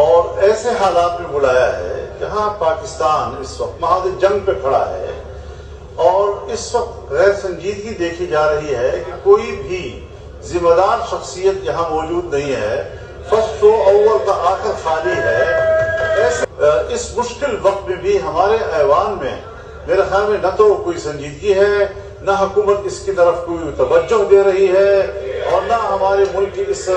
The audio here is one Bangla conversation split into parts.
اور ایسے حالات میں بلایا ہے جہاں پاکستان اس وقت محاذ جنگ پہ کھڑا ہے اور اس وقت غیر سنجیدگی دیکھی جا رہی ہے کہ کوئی بھی ذمہ دار شخصیت یہاں موجود نہیں ہے، فرسٹ رو اول کا آخر خالی ہے۔ اس مشکل وقت میں بھی ہمارے ایوان میں میرے خیال میں نہ تو کوئی سنجیدگی ہے، نہ حکومت اس کی طرف کوئی توجہ دے رہی ہے، اور نہ ہمارے ملک کی اس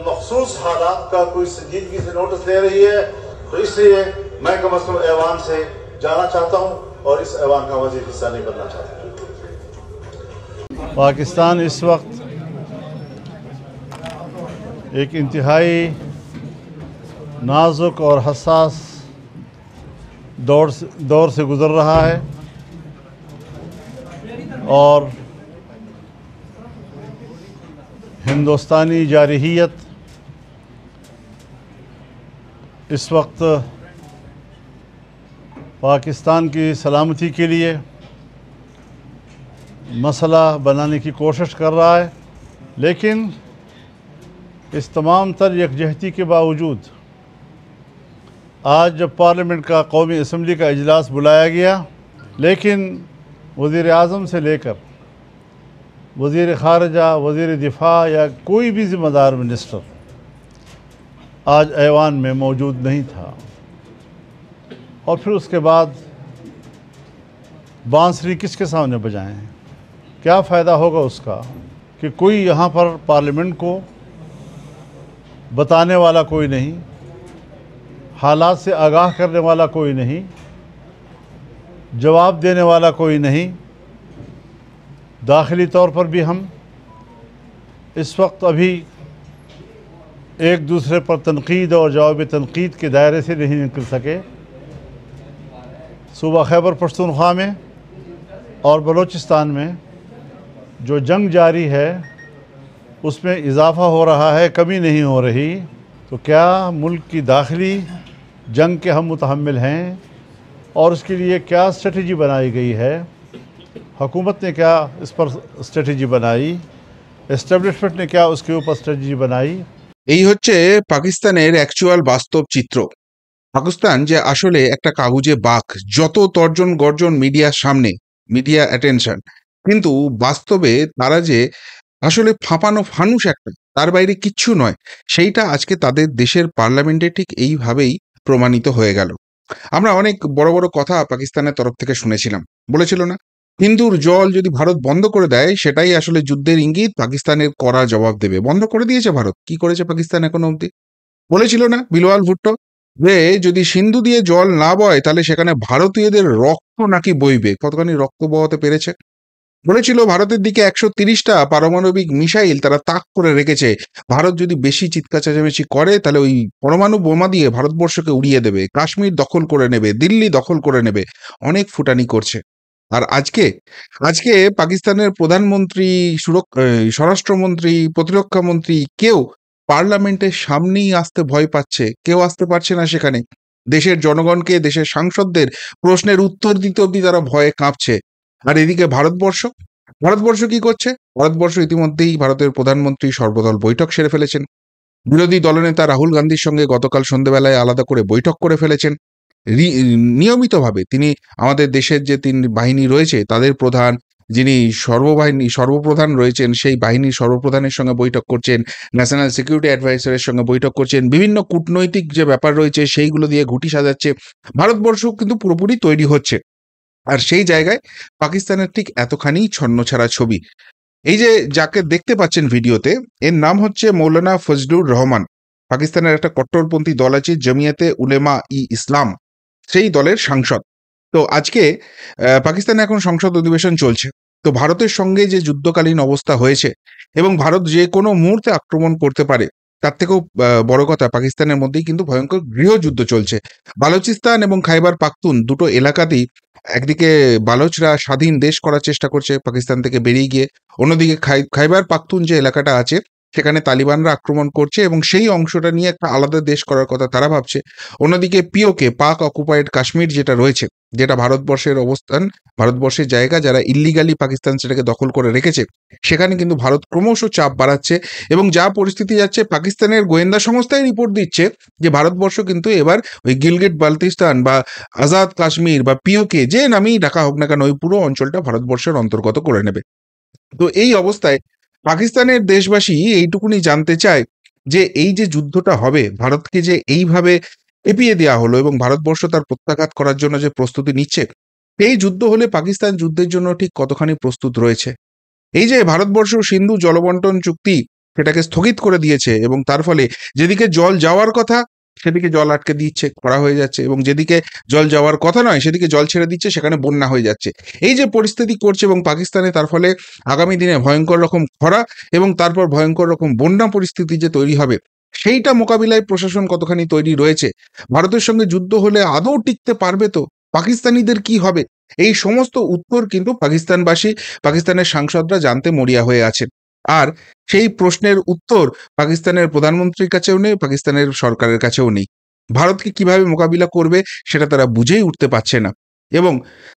مخصوص حالات کا کوئی سنجیدگی سے نوٹس لے رہی ہے۔ تو اس لیے میں کم از کم ایوان سے جانا چاہتا ہوں اور اس ایوان کا مزید حصہ نہیں بننا چاہتا۔ پاکستان اس وقت ایک انتہائی نازک اور حساس دور سے گزر رہا ہے، اور ہندوستانی جارحیت اس وقت پاکستان کی سلامتی کے لیے مسئلہ بنانے کی کوشش کر رہا ہے، لیکن اس تمام تر یکجہتی کے باوجود آج جب پارلیمنٹ کا قومی اسمبلی کا اجلاس بلایا گیا، لیکن وزیر اعظم سے لے کر وزیر خارجہ، وزیر دفاع یا کوئی بھی ذمہ دار منسٹر آج ایوان میں موجود نہیں تھا، اور پھر اس کے بعد بانسری کس کے سامنے بجائیں؟ کیا فائدہ ہوگا اس کا کہ کوئی یہاں پر پارلیمنٹ کو بتانے والا کوئی نہیں، حالات سے آگاہ کرنے والا کوئی نہیں، جواب دینے والا کوئی نہیں۔ داخلی طور پر بھی ہم اس وقت ابھی ایک دوسرے پر تنقید اور جواب تنقید کے دائرے سے نہیں نکل سکے۔ صوبہ خیبر پختونخوا میں اور بلوچستان میں جو جنگ جاری ہے اس میں اضافہ ہو رہا ہے، کمی نہیں ہو رہی۔ تو کیا ملک کی داخلی جنگ کے ہم متحمل ہیں، اور اس کے لیے کیا اسٹریٹجی بنائی گئی ہے؟ حکومت نے کیا اس پر اسٹریٹجی بنائی؟ اسٹیبلشمنٹ نے کیا اس کے اوپر اسٹریٹجی بنائی؟ এই হচ্ছে পাকিস্তানের অ্যাকচুয়াল বাস্তব চিত্র। পাকিস্তান যে আসলে একটা কাগুজে বাঘ, যত তর্জন গর্জন মিডিয়ার সামনে, মিডিয়া অ্যাটেনশন, কিন্তু বাস্তবে তারা যে আসলে ফাঁপানো ফানুস একটা, তার বাইরে কিচ্ছু নয়, সেইটা আজকে তাদের দেশের পার্লামেন্টে ঠিক এইভাবেই প্রমাণিত হয়ে গেল। আমরা অনেক বড় বড় কথা পাকিস্তানের তরফ থেকে শুনেছিলাম, বলেছিল না হিন্দুর জল যদি ভারত বন্ধ করে দেয় সেটাই আসলে যুদ্ধের ইঙ্গিত, পাকিস্তানের কড়া জবাব দেবে। বন্ধ করে দিয়েছে ভারত। কি করেছে পাকিস্তান এখনো অবধি? বলেছিল না বিলওয়াল ভুট্টো যে যদি সিন্ধু দিয়ে জল না বয় তাহলে সেখানে ভারতীয়দের রক্ত নাকি বইবে। কতখানি রক্ত বওয়াতে পেরেছে? বলেছিল ভারতের দিকে 130টা পারমাণবিক মিসাইল তারা তাক করে রেখেছে, ভারত যদি বেশি চিৎকার চেঁচামেচি করে তাহলে ওই পরমাণু বোমা দিয়ে ভারতবর্ষকে উড়িয়ে দেবে, কাশ্মীর দখল করে নেবে, দিল্লি দখল করে নেবে। অনেক ফুটানি করছে। আর আজকে আজকে পাকিস্তানের প্রধানমন্ত্রী, স্বরাষ্ট্রমন্ত্রী, প্রতিরক্ষা মন্ত্রী কেউ পার্লামেন্টের সামনেই আসতে ভয় পাচ্ছে, কেউ আসতে পারছে না সেখানে। দেশের জনগণকে, দেশের সাংসদদের প্রশ্নের উত্তর দিতে অব্দি তারা ভয়ে কাঁপছে। আর এদিকে ভারতবর্ষ কি করছে? ভারতবর্ষ ইতিমধ্যেই ভারতের প্রধানমন্ত্রী সর্বদল বৈঠক সেরে ফেলেছেন। বিরোধী দলনেতা রাহুল গান্ধীর সঙ্গে গতকাল সন্ধ্যেবেলায় আলাদা করে বৈঠক করে ফেলেছেন। নিয়মিতভাবে তিনি আমাদের দেশের যে 3 বাহিনী রয়েছে তাদের প্রধান, যিনি সর্বপ্রধান রয়েছেন সেই বাহিনীর সর্বপ্রধানের সঙ্গে বৈঠক করছেন, ন্যাশনাল সিকিউরিটি অ্যাডভাইসারের সঙ্গে বৈঠক করছেন, বিভিন্ন কূটনৈতিক যে ব্যাপার রয়েছে সেইগুলো দিয়ে ঘুঁটি সাজাচ্ছে। ভারতবর্ষ কিন্তু পুরোপুরি তৈরি হচ্ছে। আর সেই জায়গায় পাকিস্তানের ঠিক এতখানি ছন্নছাড়া ছবি। এই যে যাকে দেখতে পাচ্ছেন ভিডিওতে, এর নাম হচ্ছে মৌলানা ফজলুর রহমান। পাকিস্তানের একটা কট্টরপন্থী দল আছে জমিয়তে উলেমা ইসলাম, সেই দলের সাংসদ। তো আজকে পাকিস্তানে এখন সংসদ অধিবেশন চলছে। তো ভারতের সঙ্গে যে যুদ্ধকালীন অবস্থা হয়েছে এবং ভারত যে কোনো মুহূর্তে আক্রমণ করতে পারে, তার থেকেও বড় কথা পাকিস্তানের মধ্যেই কিন্তু ভয়ঙ্কর গৃহযুদ্ধ চলছে। বালুচিস্তান এবং খাইবার পাখতুন দুটো এলাকাতেই একদিকে বালোচরা স্বাধীন দেশ করার চেষ্টা করছে পাকিস্তান থেকে বেরিয়ে গিয়ে, অন্যদিকে খাইবার পাখতুন যে এলাকাটা আছে সেখানে তালিবানরা আক্রমণ করছে এবং সেই অংশটা নিয়ে একটা আলাদা দেশ করার কথা তারা ভাবছে। অন্যদিকে পিওকে, পাক অকুপাইড কাশ্মীর যেটা রয়েছে যেটা ভারতবর্ষের অবস্থান, ভারতবর্ষের জায়গা, যারা ইল্লিগালি পাকিস্তান সেটাকে দখল করে রেখেছে, সেখানে কিন্তু ভারত ক্রমশ চাপ বাড়াচ্ছে। এবং যা পরিস্থিতি যাচ্ছে, পাকিস্তানের গোয়েন্দা সংস্থায় রিপোর্ট দিচ্ছে যে ভারতবর্ষ কিন্তু এবার ওই গিলগিট বাল্তিস্তান বা আজাদ কাশ্মীর বা পিওকে যে নামেই ডাকা হোক না কেন, ওই পুরো অঞ্চলটা ভারতবর্ষের অন্তর্গত করে নেবে। তো এই অবস্থায় পাকিস্তানের দেশবাসী এইটুকুনি জানতে চায় যে এই যে যুদ্ধটা হবে, ভারতকে যে এইভাবে এপিয়ে দেওয়া হলো এবং ভারতবর্ষ তার প্রত্যাঘাত করার জন্য যে প্রস্তুতি নিচ্ছে, এই যুদ্ধ হলে পাকিস্তান যুদ্ধের জন্য ঠিক কতখানি প্রস্তুত রয়েছে। এই যে ভারতবর্ষ সিন্ধু জলবন্টন চুক্তি সেটাকে স্থগিত করে দিয়েছে এবং তার ফলে যেদিকে জল যাওয়ার কথা সেদিকে জল আটকে দিচ্ছে, খরা হয়ে যাচ্ছে, এবং যেদিকে জল যাওয়ার কথা নয় সেদিকে জল ছেড়ে দিচ্ছে, সেখানে বন্যা হয়ে যাচ্ছে। এই যে পরিস্থিতি করছে এবং পাকিস্তানে তার ফলে আগামী দিনে ভয়ঙ্কর রকম খরা এবং তারপর ভয়ঙ্কর রকম বন্যা পরিস্থিতি যে তৈরি হবে, সেইটা মোকাবিলায় প্রশাসন কতখানি তৈরি রয়েছে, ভারতের সঙ্গে যুদ্ধ হলে আদৌ টিকতে পারবে তো, পাকিস্তানিদের কি হবে, এই সমস্ত উত্তর কিন্তু পাকিস্তানবাসী, পাকিস্তানের সাংসদরা জানতে মরিয়া হয়ে আছেন। আর সেই প্রশ্নের উত্তর পাকিস্তানের প্রধানমন্ত্রীর কাছেও নেই, পাকিস্তানের সরকারের কাছেও নেই। ভারতকে কিভাবে মোকাবিলা করবে সেটা তারা বুঝেই উঠতে পারছে না। এবং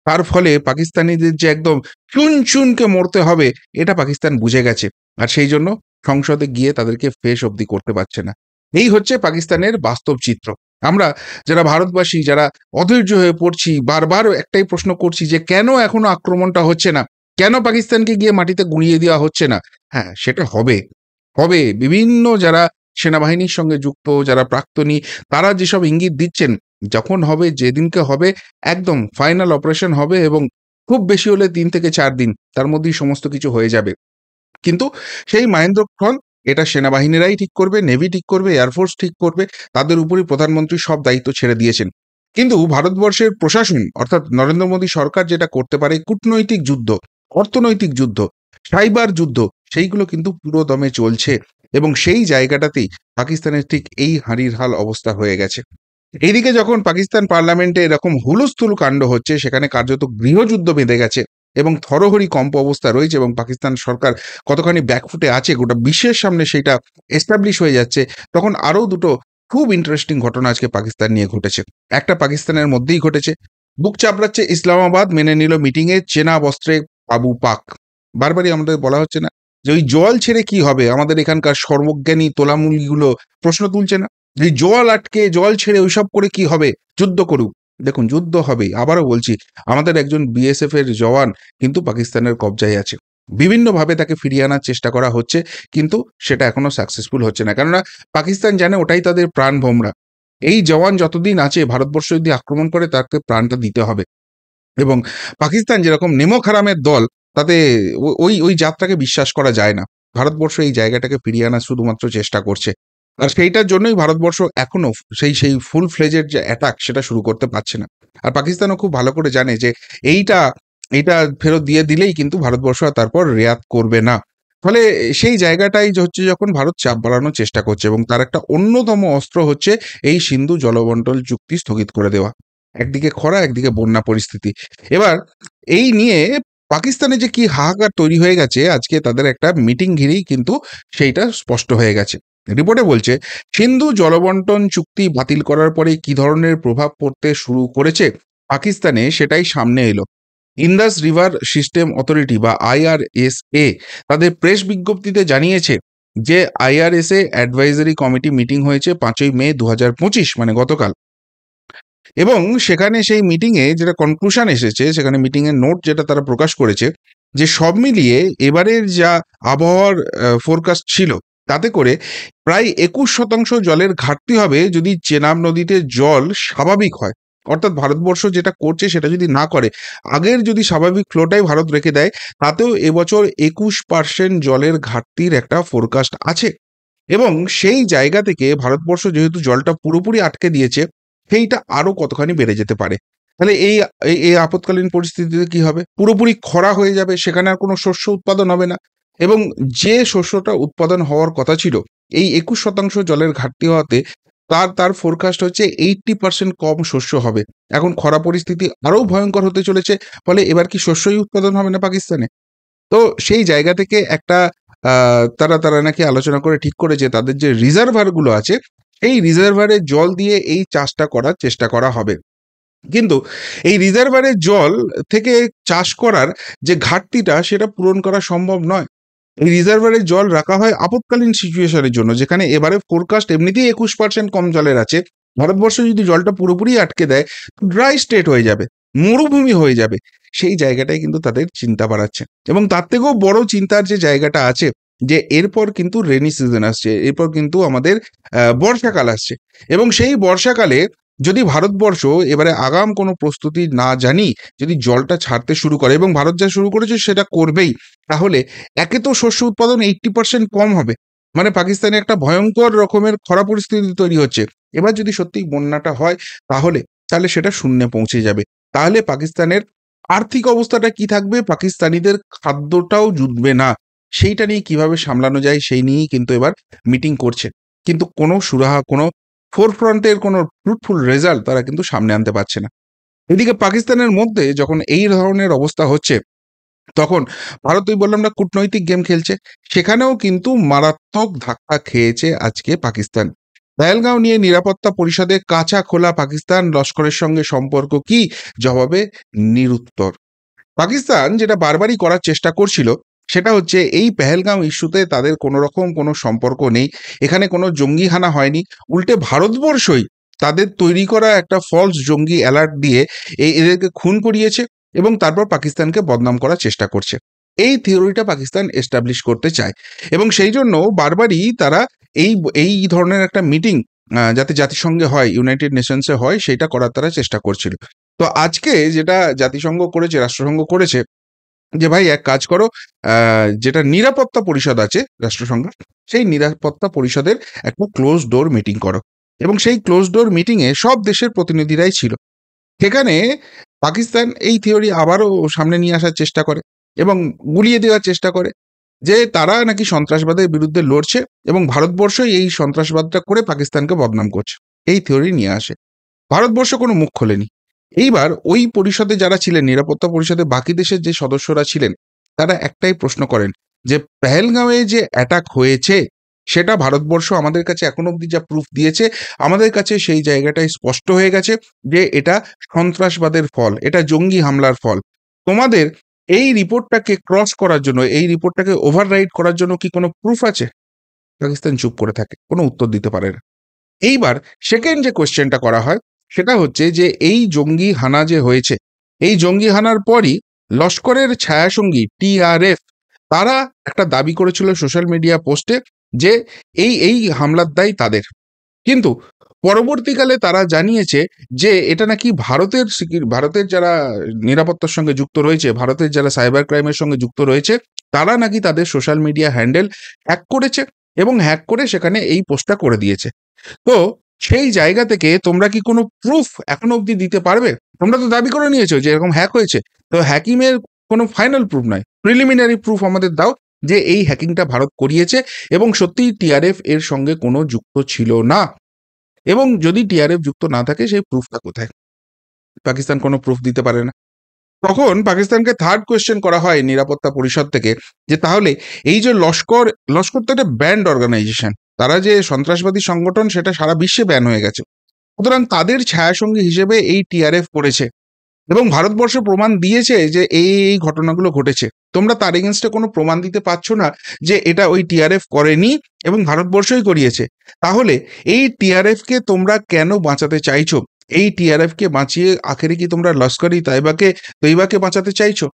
তার ফলে পাকিস্তানিদের যে একদম চুন চুনকে মরতে হবে, এটা পাকিস্তান বুঝে গেছে। আর সেই জন্য সংসদে গিয়ে তাদেরকে ফেস অবধি করতে পারছে না। এই হচ্ছে পাকিস্তানের বাস্তব চিত্র। আমরা যারা ভারতবাসী, যারা অধৈর্য হয়ে পড়ছি, বারবার একটাই প্রশ্ন করছি যে কেন এখনো আক্রমণটা হচ্ছে না, কেন পাকিস্তানকে গিয়ে মাটিতে গুঁড়িয়ে দেওয়া হচ্ছে না। হ্যাঁ, সেটা হবে, হবে। বিভিন্ন যারা সেনাবাহিনীর সঙ্গে যুক্ত, যারা প্রাক্তনী, তারা যেসব ইঙ্গিত দিচ্ছেন, যখন হবে, যেদিনকে হবে, একদম ফাইনাল অপারেশন হবে এবং খুব বেশি হলে 3 থেকে 4 দিন, তার মধ্যেই সমস্ত কিছু হয়ে যাবে। কিন্তু সেই মাহেন্দ্রক্ষণ এটা সেনাবাহিনীরাই ঠিক করবে, নেভি ঠিক করবে, এয়ারফোর্স ঠিক করবে, তাদের উপরই প্রধানমন্ত্রী সব দায়িত্ব ছেড়ে দিয়েছেন। কিন্তু ভারতবর্ষের প্রশাসন অর্থাৎ নরেন্দ্র মোদী সরকার যেটা করতে পারে, কূটনৈতিক যুদ্ধ, অর্থনৈতিক যুদ্ধ, সাইবার যুদ্ধ, সেইগুলো কিন্তু পুরো দমে চলছে এবং সেই জায়গাটাতেই পাকিস্তানের ঠিক এই হাঁড়ির হাল অবস্থা হয়ে গেছে। এইদিকে যখন পাকিস্তান পার্লামেন্টে এরকম হুলস্থুল কাণ্ড হচ্ছে, সেখানে কার্যত গৃহযুদ্ধ বেঁধে গেছে এবং থরহরি কম্প অবস্থা রয়েছে এবং পাকিস্তান সরকার কতখানি ব্যাকফুটে আছে গোটা বিশ্বের সামনে সেটা এস্টাবলিশ হয়ে যাচ্ছে, তখন আরও দুটো খুব ইন্টারেস্টিং ঘটনা আজকে পাকিস্তান নিয়ে ঘটেছে। একটা পাকিস্তানের মধ্যেই ঘটেছে, বুক চাপড়াচ্ছে ইসলামাবাদ, মেনে নিল মিটিংয়ে চেনা বস্ত্রে আবু পাক। বারবারই আমাদের বলা হচ্ছে না যে ওই জল ছেড়ে কি হবে, আমাদের এখানকার সর্বজ্ঞানী তোলামুলিগুলো প্রশ্ন তুলছে না যে জল আটকে জল ছেড়ে ওইসব করে কি হবে, যুদ্ধ করুক। দেখুন, যুদ্ধ হবেই। আবারও বলছি, আমাদের একজন বিএসএফ এর জওয়ান কিন্তু পাকিস্তানের কবজায় আছে, বিভিন্নভাবে তাকে ফিরিয়ে আনার চেষ্টা করা হচ্ছে, কিন্তু সেটা এখনো সাকসেসফুল হচ্ছে না। কেননা পাকিস্তান জানে ওটাই তাদের প্রাণ ভোমরা। এই জওয়ান যতদিন আছে, ভারতবর্ষ যদি আক্রমণ করে তাকে প্রাণটা দিতে হবে। এবং পাকিস্তান যেরকম নেমক হারামের দল, তাতে ওই ওই যাত্রাকে বিশ্বাস করা যায় না। ভারতবর্ষ এই জায়গাটাকে ফিরিয়ে আনার শুধুমাত্র চেষ্টা করছে। আর সেইটার জন্যই ভারতবর্ষ এখনো সেই ফুল ফ্লেজের যে অ্যাটাক সেটা শুরু করতে পারছে না। আর পাকিস্তানও খুব ভালো করে জানে যে এইটা এইটা ফেরত দিয়ে দিলেই কিন্তু ভারতবর্ষ আর তারপর রেয়াত করবে না। ফলে সেই জায়গাটাই হচ্ছে যখন ভারত চাপ বাড়ানোর চেষ্টা করছে এবং তার একটা অন্যতম অস্ত্র হচ্ছে এই সিন্ধু জলবন্টন চুক্তি স্থগিত করে দেওয়া। একদিকে খরা, একদিকে বন্যা পরিস্থিতি। এবার এই নিয়ে পাকিস্তানে যে কি হাহাকার তৈরি হয়ে গেছে, আজকে তাদের একটা মিটিং ঘিরেই কিন্তু সেইটা স্পষ্ট হয়ে গেছে। রিপোর্টে বলছে, সিন্ধু জলবন্টন চুক্তি বাতিল করার পরে কি ধরনের প্রভাব পড়তে শুরু করেছে পাকিস্তানে, সেটাই সামনে এলো। ইন্দাস রিভার সিস্টেম অথরিটি বা IRSA তাদের প্রেস বিজ্ঞপ্তিতে জানিয়েছে যে IRSA অ্যাডভাইজারি কমিটি মিটিং হয়েছে 5ই মে 2025, মানে গতকাল। এবং সেখানে সেই মিটিংয়ে যেটা কনক্লুশন এসেছে, সেখানে মিটিংয়ের নোট যেটা তারা প্রকাশ করেছে, যে সব মিলিয়ে এবারের যা আবহাওয়ার ফোরকাস্ট ছিল, তাতে করে প্রায় 21% জলের ঘাটতি হবে যদি চেনাব নদীতে জল স্বাভাবিক হয়। অর্থাৎ ভারতবর্ষ যেটা করছে সেটা যদি না করে, আগের যদি স্বাভাবিক ফ্লোটাই ভারত রেখে দেয়, তাতেও এবছর 21% জলের ঘাটতির একটা ফোরকাস্ট আছে। এবং সেই জায়গা থেকে ভারতবর্ষ যেহেতু জলটা পুরোপুরি আটকে দিয়েছে, সেইটা আরো কতখানি বেড়ে যেতে পারে। তাহলে এই এই আপৎকালীন পরিস্থিতিতে কি হবে, পুরোপুরি খরা হয়ে যাবে, সেখানে আর কোনো শস্য উৎপাদন হবে না। এবং যে শস্যটা উৎপাদন হওয়ার কথা ছিল, এই 21% জলের ঘাটতি হওয়াতে তার ফোরকাস্ট হচ্ছে 80% কম শস্য হবে। এখন খরা পরিস্থিতি আরো ভয়ঙ্কর হতে চলেছে, ফলে এবার কি শস্যই উৎপাদন হবে না পাকিস্তানে। তো সেই জায়গা থেকে একটা তারা নাকি আলোচনা করে ঠিক করেছে তাদের যে রিজার্ভার গুলো আছে, এই রিজার্ভারে জল দিয়ে এই চাষটা করার চেষ্টা করা হবে। কিন্তু এই রিজার্ভারের জল থেকে চাষ করার যে ঘাটতিটা সেটা পূরণ করা সম্ভব নয়। এই রিজার্ভারের জল রাখা হয় আপৎকালীন সিচুয়েশনের জন্য, যেখানে এবারে ফোরকাস্ট এমনিতেই 21% কম জলের আছে। ভারতবর্ষ যদি জলটা পুরোপুরি আটকে দেয়, ড্রাই স্টেট হয়ে যাবে, মরুভূমি হয়ে যাবে। সেই জায়গাটাই কিন্তু তাদের চিন্তা বাড়াচ্ছে। এবং তার থেকেও বড় চিন্তার যে জায়গাটা আছে, যে এরপর কিন্তু রেনি সিজন আসছে, এরপর কিন্তু আমাদের বর্ষাকাল আসছে। এবং সেই বর্ষাকালে যদি ভারতবর্ষ এবারে আগাম কোনো প্রস্তুতি না জানি যদি জলটা ছাড়তে শুরু করে, এবং ভারত যা শুরু করেছে সেটা করবেই, তাহলে একে তো শস্য উৎপাদন 80% কম হবে, মানে পাকিস্তানে একটা ভয়ঙ্কর রকমের খরা পরিস্থিতি তৈরি হচ্ছে। এবার যদি সত্যি বন্যাটা হয়, তাহলে সেটা শূন্যে পৌঁছে যাবে। তাহলে পাকিস্তানের আর্থিক অবস্থাটা কি থাকবে, পাকিস্তানিদের খাদ্যটাও জুটবে না। সেইটা নিয়ে কিভাবে সামলানো যায় সেই নিয়েই কিন্তু এবার মিটিং করছে, কিন্তু কোনো সুরাহা, কোনো ফোরফ্রন্টের কোনো ফ্রুটফুল রেজাল্ট তারা কিন্তু সামনে আনতে পারছে না। এদিকে পাকিস্তানের মধ্যে যখন এই ধরনের অবস্থা হচ্ছে, তখন ভারত, ওই বললাম না, কূটনৈতিক গেম খেলছে। সেখানেও কিন্তু মারাত্মক ধাক্কা খেয়েছে আজকে পাকিস্তান। পহেলগাঁও নিয়ে নিরাপত্তা পরিষদে কাঁচা খোলা পাকিস্তান, লস্করের সঙ্গে সম্পর্ক কি? জবাবে নিরুত্তর। পাকিস্তান যেটা বারবারই করার চেষ্টা করছিল, সেটা হচ্ছে এই পেহেলগাঁও ইস্যুতে তাদের কোনো রকম কোনো সম্পর্ক নেই, এখানে কোনো জঙ্গি হানা হয়নি, উল্টে ভারতবর্ষই তাদের তৈরি করা একটা ফলস জঙ্গি অ্যালার্ট দিয়ে এদেরকে খুন করিয়েছে এবং তারপর পাকিস্তানকে বদনাম করার চেষ্টা করছে। এই থিওরিটা পাকিস্তান এস্টাবলিশ করতে চায় এবং সেই জন্য বারবারই তারা এই এই ধরনের একটা মিটিং যাতে জাতিসংঘে হয়, ইউনাইটেড নেশনসে হয়, সেটা করার তারা চেষ্টা করছিল। তো আজকে যেটা জাতিসংঘ করেছে, রাষ্ট্রসংঘ করেছে, যে ভাই এক কাজ করো, যেটা নিরাপত্তা পরিষদ আছে রাষ্ট্রসংঘ, সেই নিরাপত্তা পরিষদের একটা ক্লোজ ডোর মিটিং করো। এবং সেই ক্লোজ ডোর মিটিংয়ে সব দেশের প্রতিনিধিরাই ছিল। সেখানে পাকিস্তান এই থিওরি আবারও সামনে নিয়ে আসার চেষ্টা করে এবং গুলিয়ে দেওয়ার চেষ্টা করে যে তারা নাকি সন্ত্রাসবাদের বিরুদ্ধে লড়ছে এবং ভারতবর্ষই এই সন্ত্রাসবাদটা করে পাকিস্তানকে বদনাম করছে, এই থিওরি নিয়ে আসে। ভারতবর্ষ কোনো মুখ খোলেনি। এইবার ওই পরিষদে যারা ছিলেন, নিরাপত্তা পরিষদে বাকি দেশের যে সদস্যরা ছিলেন, তারা একটাই প্রশ্ন করেন যে পেহেলগাঁওয়ে যে অ্যাটাক হয়েছে সেটা ভারতবর্ষ আমাদের কাছে এখন অবধি যা প্রুফ দিয়েছে, আমাদের কাছে সেই জায়গাটাই স্পষ্ট হয়ে গেছে যে এটা সন্ত্রাসবাদের ফল, এটা জঙ্গি হামলার ফল। তোমাদের এই রিপোর্টটাকে ক্রস করার জন্য, এই রিপোর্টটাকে ওভাররাইড করার জন্য কি কোনো প্রুফ আছে? পাকিস্তান চুপ করে থাকে, কোনো উত্তর দিতে পারে না। এইবার সেকেন্ড যে কোয়েশ্চেনটা করা হয় সেটা হচ্ছে যে এই জঙ্গি হানা যে হয়েছে, এই জঙ্গি হানার পরই লস্করের ছায়াসঙ্গী টিআরএফ তারা একটা দাবি করেছিল সোশ্যাল মিডিয়া পোস্টে যে এই হামলার দায় তাদের। কিন্তু পরবর্তীকালে তারা জানিয়েছে যে এটা নাকি ভারতের যারা নিরাপত্তার সঙ্গে যুক্ত রয়েছে, ভারতের যারা সাইবার ক্রাইমের সঙ্গে যুক্ত রয়েছে, তারা নাকি তাদের সোশ্যাল মিডিয়া হ্যান্ডেল হ্যাক করেছে এবং হ্যাক করে সেখানে এই পোস্টটা করে দিয়েছে। তো সেই জায়গা থেকে তোমরা কি কোনো প্রুফ এখনো অবধি দিতে পারবে? তোমরা তো দাবি করে নিয়েছো যে এরকম হ্যাক হয়েছে, তো হ্যাকিংয়ের কোনো ফাইনাল প্রুফ নয়, প্রিলিমিনারি প্রুফ আমাদের দাও যে এই হ্যাকিংটা ভারত করিয়েছে এবং সত্যিই টিআরএফ এর সঙ্গে কোনো যুক্ত ছিল না। এবং যদি টিআরএফ যুক্ত না থাকে সেই প্রুফটা কোথায়? পাকিস্তান কোনো প্রুফ দিতে পারে না। তখন পাকিস্তানকে থার্ড কোয়েশ্চেন করা হয় নিরাপত্তা পরিষদ থেকে যে তাহলে এই যে লস্কর তো একটা ব্যান্ড অর্গানাইজেশন, তারা যে সন্ত্রাসবাদী সংগঠন সেটা সারা বিশ্বে ব্যান হয়ে গেছে, সুতরাং তাদের ছায়াসঙ্গী হিসেবে এই টিআরএফ করেছে এবং ভারতবর্ষ প্রমাণ দিয়েছে যে এই ঘটনাগুলো ঘটেছে। তোমরা তার এগেনস্টে কোনো প্রমাণ দিতে পারছো না যে এটা ওই টিআরএফ করেনি এবং ভারতবর্ষই করিয়েছে। তাহলে এই টিআরএফকে তোমরা কেন বাঁচাতে চাইছো? এই টিআরএফকে বাঁচিয়ে আখেরে কি তোমরা লস্কর-ই তৈবাকে বাঁচাতে চাইছো?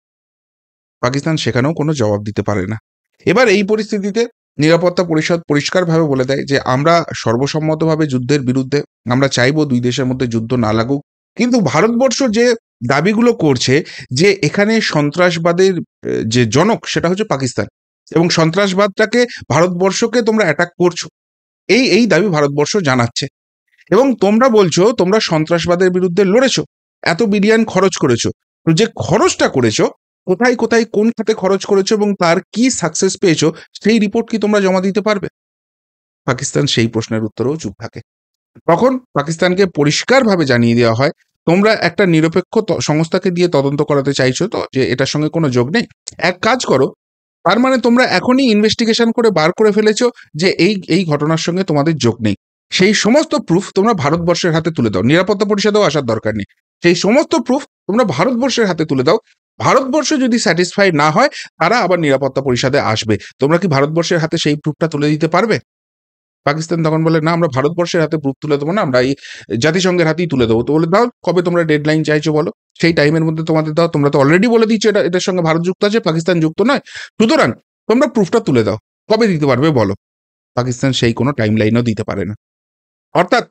পাকিস্তান সেখানেও কোনো জবাব দিতে পারে না। এবার এই পরিস্থিতিতে নিরাপত্তা পরিষদ পরিষ্কারভাবে বলে দেয় যে আমরা সর্বসম্মতভাবে যুদ্ধের বিরুদ্ধে, আমরা চাইবো দুই দেশের মধ্যে যুদ্ধ না লাগুক। কিন্তু ভারতবর্ষ যে দাবিগুলো করছে যে এখানে সন্ত্রাসবাদের যে জনক সেটা হচ্ছে পাকিস্তান এবং সন্ত্রাসবাদটাকে ভারতবর্ষকে তোমরা অ্যাটাক করছো, এই দাবি ভারতবর্ষ জানাচ্ছে। এবং তোমরা বলছো তোমরা সন্ত্রাসবাদের বিরুদ্ধে লড়েছো, এত বিলিয়ন খরচ করেছো, তো যে খরচটা করেছো কোথায় কোথায় কোন খাতে খরচ করেছো এবং তার কি সাকসেস পেয়েছো সেই রিপোর্ট কি তোমরা জমা দিতে পারবে? পাকিস্তান সেই প্রশ্নের উত্তরেও চুপ থাকে। তখন পাকিস্তানকে পরিষ্কারভাবে জানিয়ে দেওয়া হয় তোমরা একটা নিরপেক্ষ সংস্থাকে দিয়ে তদন্ত করাতে চাইছো তো যে এটার সঙ্গে কোনো যোগ নেই। এক কাজ করো, তার মানে তোমরা এখনই ইনভেস্টিগেশন করে বার করে ফেলেছো যে এই ঘটনার সঙ্গে তোমাদের যোগ নেই। সেই সমস্ত প্রুফ তোমরা ভারতবর্ষের হাতে তুলে দাও, নিরাপত্তা পরিষদেও আসার দরকার নেই, সেই সমস্ত প্রুফ তোমরা ভারতবর্ষের হাতে তুলে দাও। ভারতবর্ষ যদি স্যাটিসফাইড না হয়, তারা আবার নিরাপত্তা পরিষদে আসবে। তোমরা কি ভারতবর্ষের হাতে সেই প্রুফটা তুলে দিতে পারবে? পাকিস্তান তখন বলে, না আমরা ভারতবর্ষের হাতে প্রুফ তুলে দেবো না, আমরা এই জাতিসংঘের হাতেই তুলে দেবো। তো বলে, দাও কবে তোমরা ডেডলাইন চাইছো বলো, সেই টাইমের মধ্যে তোমাদের দাও। তোমরা তো অলরেডি বলে দিচ্ছ এটার সঙ্গে ভারত যুক্ত আছে, পাকিস্তান যুক্ত নয়, সুতরাং তোমরা প্রুফটা তুলে দাও। কবে দিতে পারবে বলো? পাকিস্তান সেই কোনো টাইম লাইনও দিতে পারে না। অর্থাৎ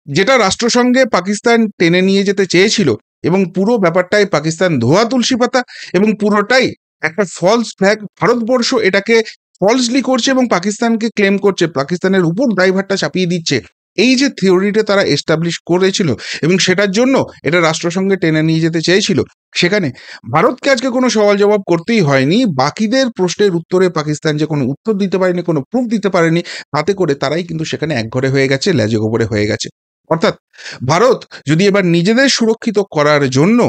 যেটা রাষ্ট্রসংঘে পাকিস্তান টেনে নিয়ে যেতে চেয়েছিল, এবং পুরো ব্যাপারটাই পাকিস্তান ধোয়া তুলসী পাতা, এবং পুরোটাই একটা ফলস ফ্ল্যাগ। ভারতবর্ষ এটাকে ফলসলি করছে এবং পাকিস্তানকে ক্লেম করছে, পাকিস্তানের উপর ড্রাইভারটা চাপিয়ে দিচ্ছে। এই যে থিওরিটা তারা এস্টাবলিশ করেছিল এবং সেটার জন্য এটা রাষ্ট্রসংঘে টেনে নিয়ে যেতে চেয়েছিল, সেখানে ভারতকে আজকে কোনো সওয়াল জবাব করতেই হয়নি। বাকিদের প্রশ্নের উত্তরে পাকিস্তান যে কোনো উত্তর দিতে পারেনি, কোনো প্রুফ দিতে পারেনি, তাতে করে তারাই কিন্তু সেখানে একঘরে হয়ে গেছে, লেজে গোবরে হয়ে গেছে। অর্থাৎ ভারত যদি এবার নিজেদের সুরক্ষিত করার জন্য,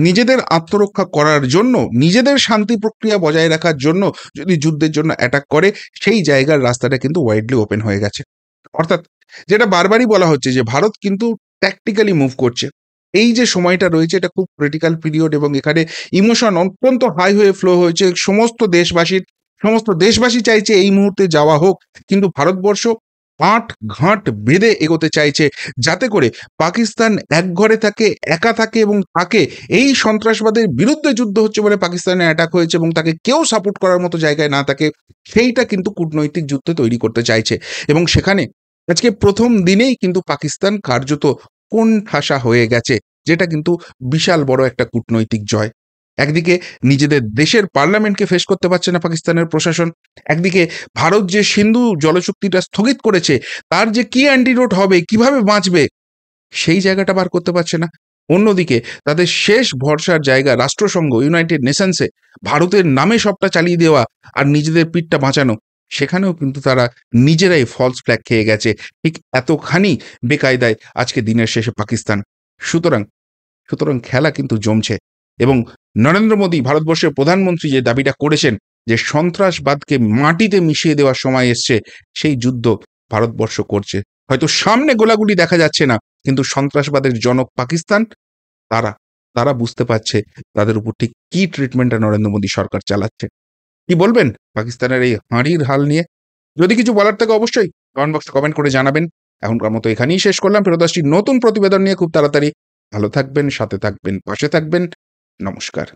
নিজেদের আত্মরক্ষা করার জন্য, নিজেদের শান্তি প্রক্রিয়া বজায় রাখার জন্য যদি যুদ্ধের জন্য অ্যাটাক করে, সেই জায়গার রাস্তাটা কিন্তু ওয়াইডলি ওপেন হয়ে গেছে। অর্থাৎ যেটা বারবারই বলা হচ্ছে যে ভারত কিন্তু ট্যাকটিক্যালি মুভ করছে। এই যে সময়টা রয়েছে এটা খুব ক্রিটিক্যাল পিরিয়ড, এবং এখানে ইমোশন অত্যন্ত হাই হয়ে ফ্লো হয়েছে সমস্ত দেশবাসী চাইছে এই মুহূর্তে যাওয়া হোক, কিন্তু ভারতবর্ষ আট ঘাট বেঁধে এগোতে চাইছে, যাতে করে পাকিস্তান একঘরে থাকে, একা থাকে, এবং তাকে এই সন্ত্রাসবাদের বিরুদ্ধে যুদ্ধ হচ্ছে বলে পাকিস্তানে অ্যাটাক হয়েছে এবং তাকে কেউ সাপোর্ট করার মতো জায়গায় না থাকে, সেইটা কিন্তু কূটনৈতিক যুদ্ধ তৈরি করতে চাইছে। এবং সেখানে আজকে প্রথম দিনেই কিন্তু পাকিস্তান কার্যত কোণঠাসা হয়ে গেছে, যেটা কিন্তু বিশাল বড় একটা কূটনৈতিক জয়। একদিকে নিজেদের দেশের পার্লামেন্টকে ফেস করতে পারছে না পাকিস্তানের প্রশাসন, একদিকে ভারত যে সিন্ধু জলচুক্তিটা স্থগিত করেছে তার যে কি অ্যান্টিডোট হবে, কিভাবে বাঁচবে, সেই জায়গাটা বার করতে পারছে না। অন্যদিকে তাদের শেষ ভরসার জায়গা রাষ্ট্রসংঘ, ইউনাইটেড নেশনসে ভারতের নামে সবটা চালিয়ে দেওয়া আর নিজেদের পিঠটা বাঁচানো, সেখানেও কিন্তু তারা নিজেরাই ফলস ফ্ল্যাগ খেয়ে গেছে। ঠিক এতখানি বেকায়দায় আজকে দিনের শেষে পাকিস্তান। সুতরাং সুতরাং খেলা কিন্তু জমছে, এবং নরেন্দ্র মোদী ভারতবর্ষের প্রধানমন্ত্রী যে দাবিটা করেছেন যে সন্ত্রাসবাদকে মাটিতে মিশিয়ে দেওয়ার সময় এসছে, সেই যুদ্ধ ভারতবর্ষ করছে। হয়তো সামনে গোলাগুলি দেখা যাচ্ছে না, কিন্তু সন্ত্রাসবাদের জনক পাকিস্তান, তারা তারা বুঝতে পারছে তাদের উপর ঠিক কি ট্রিটমেন্টটা নরেন্দ্র মোদী সরকার চালাচ্ছে। কি বলবেন পাকিস্তানের এই হাঁড়ির হাল নিয়ে? যদি কিছু বলার থাকে অবশ্যই কমেন্ট বক্সে কমেন্ট করে জানাবেন। এখনকার মতো এখানেই শেষ করলাম, ফেরত আসছি নতুন প্রতিবেদন নিয়ে খুব তাড়াতাড়ি। ভালো থাকবেন, সাথে থাকবেন, পাশে থাকবেন। নমস্কার।